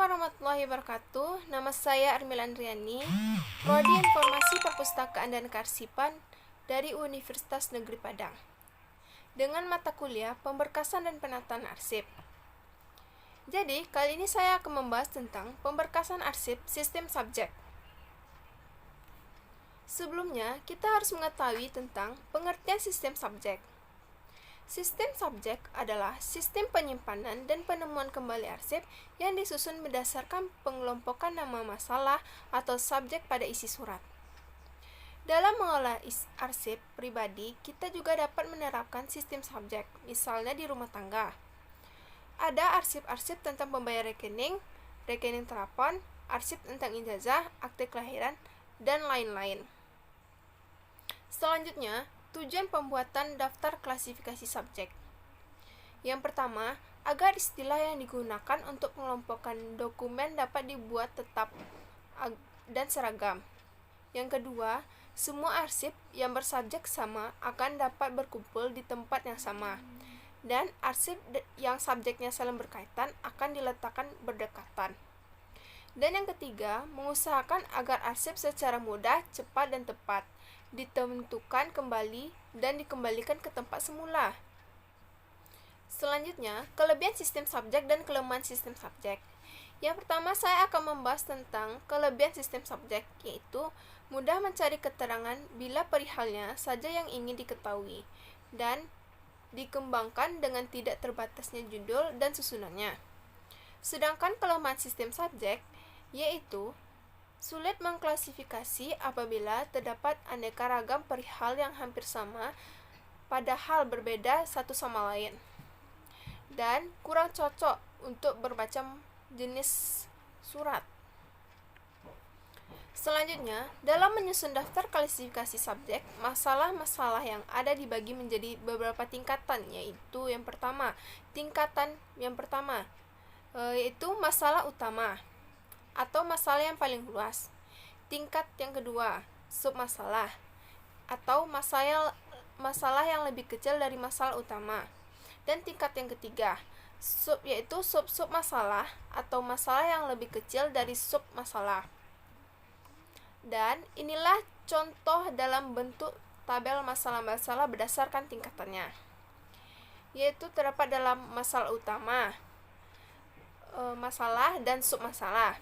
warahmatullahi wabarakatuh. Nama saya Armil Andriani, Prodi Informasi Perpustakaan dan Kearsipan dari Universitas Negeri Padang, dengan mata kuliah Pemberkasan dan Penataan Arsip. Jadi, kali ini saya akan membahas tentang pemberkasan arsip sistem subjek. Sebelumnya, kita harus mengetahui tentang pengertian sistem subjek. Sistem subjek adalah sistem penyimpanan dan penemuan kembali arsip yang disusun berdasarkan pengelompokan nama masalah atau subjek pada isi surat. Dalam mengolah arsip pribadi, kita juga dapat menerapkan sistem subjek, misalnya di rumah tangga. Ada arsip-arsip tentang pembayar rekening, rekening telepon, arsip tentang ijazah, akte kelahiran, dan lain-lain. Selanjutnya, tujuan pembuatan daftar klasifikasi subjek. Yang pertama, agar istilah yang digunakan untuk mengelompokkan dokumen dapat dibuat tetap dan seragam. Yang kedua, semua arsip yang bersubjek sama akan dapat berkumpul di tempat yang sama. Dan arsip yang subjeknya saling berkaitan akan diletakkan berdekatan. Dan yang ketiga, mengusahakan agar arsip secara mudah, cepat, dan tepat ditentukan kembali dan dikembalikan ke tempat semula. Selanjutnya, kelebihan sistem subjek dan kelemahan sistem subjek. Yang pertama, saya akan membahas tentang kelebihan sistem subjek, yaitu mudah mencari keterangan bila perihalnya saja yang ingin diketahui, dan dikembangkan dengan tidak terbatasnya judul dan susunannya. Sedangkan kelemahan sistem subjek, yaitu sulit mengklasifikasi apabila terdapat aneka ragam perihal yang hampir sama padahal berbeda satu sama lain, dan kurang cocok untuk bermacam jenis surat. Selanjutnya, dalam menyusun daftar klasifikasi subjek, masalah-masalah yang ada dibagi menjadi beberapa tingkatan, yaitu tingkatan yang pertama yaitu masalah utama atau masalah yang paling luas. Tingkat yang kedua, submasalah atau masalah yang lebih kecil dari masalah utama. Dan tingkat yang ketiga, yaitu sub-sub masalah atau masalah yang lebih kecil dari submasalah. Dan inilah contoh dalam bentuk tabel masalah-masalah berdasarkan tingkatannya, yaitu terdapat dalam masalah utama, masalah, dan submasalah.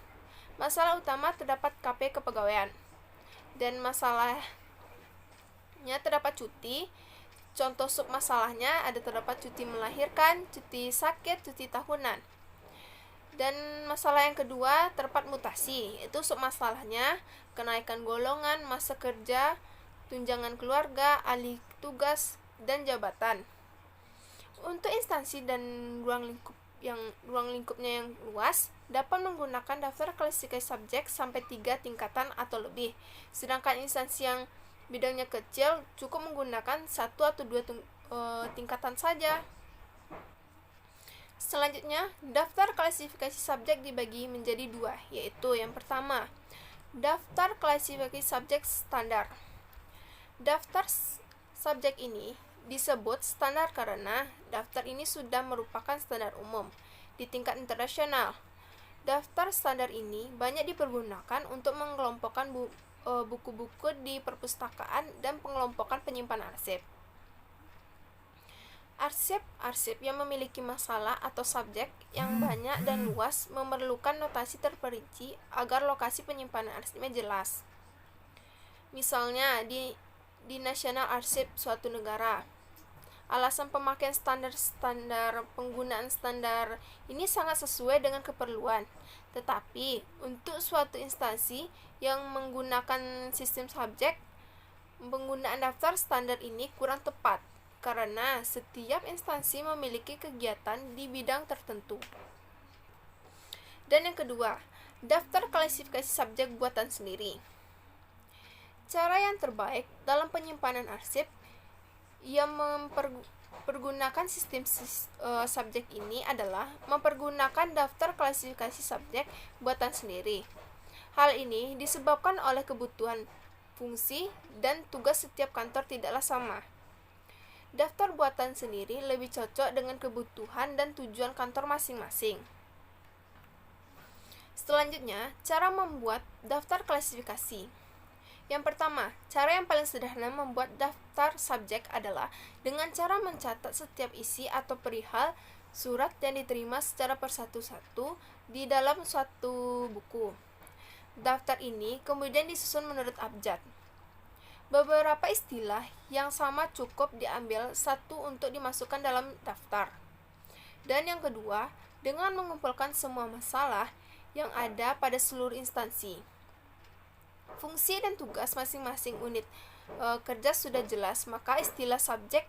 Masalah utama terdapat KP kepegawaian, dan masalahnya terdapat cuti. Contoh submasalahnya ada terdapat cuti melahirkan, cuti sakit, cuti tahunan. Dan masalah yang kedua terdapat mutasi, itu submasalahnya kenaikan golongan, masa kerja, tunjangan keluarga, alih tugas, dan jabatan. Untuk instansi dan ruang lingkupnya yang luas, dapat menggunakan daftar klasifikasi subjek sampai 3 tingkatan atau lebih. Sedangkan instansi yang bidangnya kecil cukup menggunakan 1 atau 2 tingkatan saja. Selanjutnya, daftar klasifikasi subjek dibagi menjadi 2, yaitu yang pertama, daftar klasifikasi subjek standar. Daftar subjek ini disebut standar karena daftar ini sudah merupakan standar umum di tingkat internasional. Daftar standar ini banyak dipergunakan untuk mengelompokkan buku-buku di perpustakaan dan pengelompokan penyimpanan arsip. Arsip-arsip yang memiliki masalah atau subjek yang banyak dan luas memerlukan notasi terperinci agar lokasi penyimpanan arsipnya jelas. Misalnya di National Arsip suatu negara. Alasan pemakaian standar penggunaan standar ini sangat sesuai dengan keperluan. Tetapi untuk suatu instansi yang menggunakan sistem subjek, penggunaan daftar standar ini kurang tepat karena setiap instansi memiliki kegiatan di bidang tertentu. Dan yang kedua, daftar klasifikasi subjek buatan sendiri. Cara yang terbaik dalam penyimpanan arsip yang mempergunakan sistem subjek ini adalah mempergunakan daftar klasifikasi subjek buatan sendiri. Hal ini disebabkan oleh kebutuhan, fungsi, dan tugas setiap kantor tidaklah sama. Daftar buatan sendiri lebih cocok dengan kebutuhan dan tujuan kantor masing-masing. Selanjutnya, cara membuat daftar klasifikasi. Yang pertama, cara yang paling sederhana membuat daftar subjek adalah dengan cara mencatat setiap isi atau perihal surat yang diterima secara persatu-satu di dalam suatu buku. Daftar ini kemudian disusun menurut abjad. Beberapa istilah yang sama cukup diambil satu untuk dimasukkan dalam daftar. Dan yang kedua, dengan mengumpulkan semua masalah yang ada pada seluruh instansi. Fungsi dan tugas masing-masing unit kerja sudah jelas, maka istilah subjek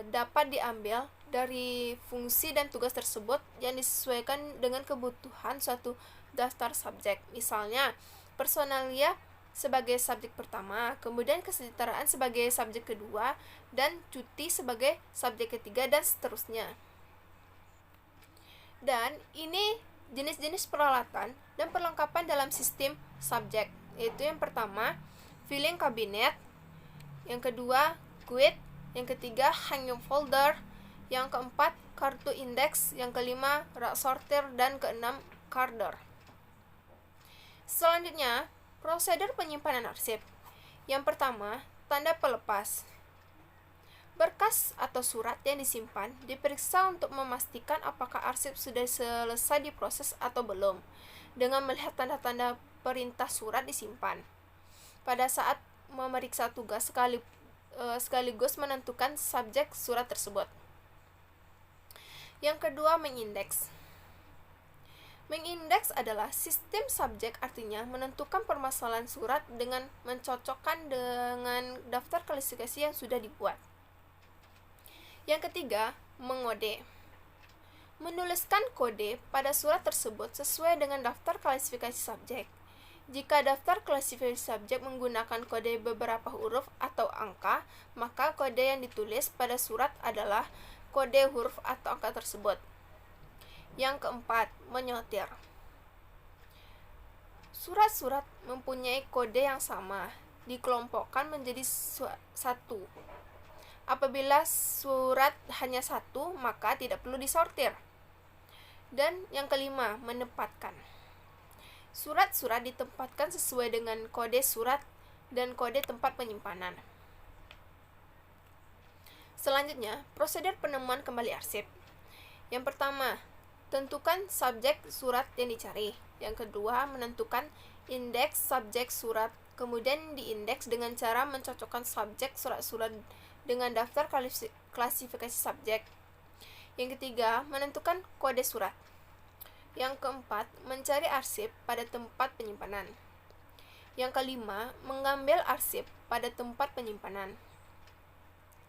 dapat diambil dari fungsi dan tugas tersebut yang disesuaikan dengan kebutuhan suatu daftar subjek. Misalnya, personalia sebagai subjek pertama, kemudian kesetaraan sebagai subjek kedua, dan cuti sebagai subjek ketiga, dan seterusnya. Dan ini jenis-jenis peralatan dan perlengkapan dalam sistem subjek, yaitu yang pertama, filing cabinet, yang kedua, quit, yang ketiga, hanging folder, yang keempat, kartu indeks, yang kelima, rak sortir, dan keenam, carder. Selanjutnya, prosedur penyimpanan arsip. Yang pertama, tanda pelepas. Berkas atau surat yang disimpan diperiksa untuk memastikan apakah arsip sudah selesai diproses atau belum, dengan melihat tanda-tanda perintah surat disimpan. Pada saat memeriksa tugas sekaligus menentukan subjek surat tersebut. Yang kedua, mengindeks. Mengindeks adalah sistem subjek, artinya menentukan permasalahan surat dengan mencocokkan dengan daftar klasifikasi yang sudah dibuat. Yang ketiga, mengode. Menuliskan kode pada surat tersebut sesuai dengan daftar klasifikasi subjek. Jika daftar klasifikasi subjek menggunakan kode beberapa huruf atau angka, maka kode yang ditulis pada surat adalah kode huruf atau angka tersebut. Yang keempat, menyortir. Surat-surat mempunyai kode yang sama, dikelompokkan menjadi satu. Apabila surat hanya satu, maka tidak perlu disortir. Dan yang kelima, menempatkan. Surat-surat ditempatkan sesuai dengan kode surat dan kode tempat penyimpanan. Selanjutnya, prosedur penemuan kembali arsip. Yang pertama, tentukan subjek surat yang dicari. Yang kedua, menentukan indeks subjek surat. Kemudian diindeks dengan cara mencocokkan subjek surat-surat dengan daftar klasifikasi subjek. Yang ketiga, menentukan kode surat. Yang keempat, mencari arsip pada tempat penyimpanan. Yang kelima, mengambil arsip pada tempat penyimpanan.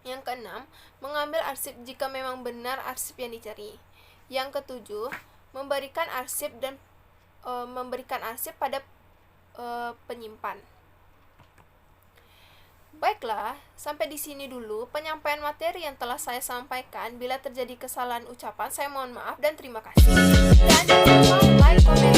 Yang keenam, mengambil arsip jika memang benar arsip yang dicari. Yang ketujuh, memberikan arsip pada penyimpan. Baiklah, sampai di sini dulu penyampaian materi yang telah saya sampaikan. Bila terjadi kesalahan ucapan, saya mohon maaf dan terima kasih. Dan jangan lupa like, komen,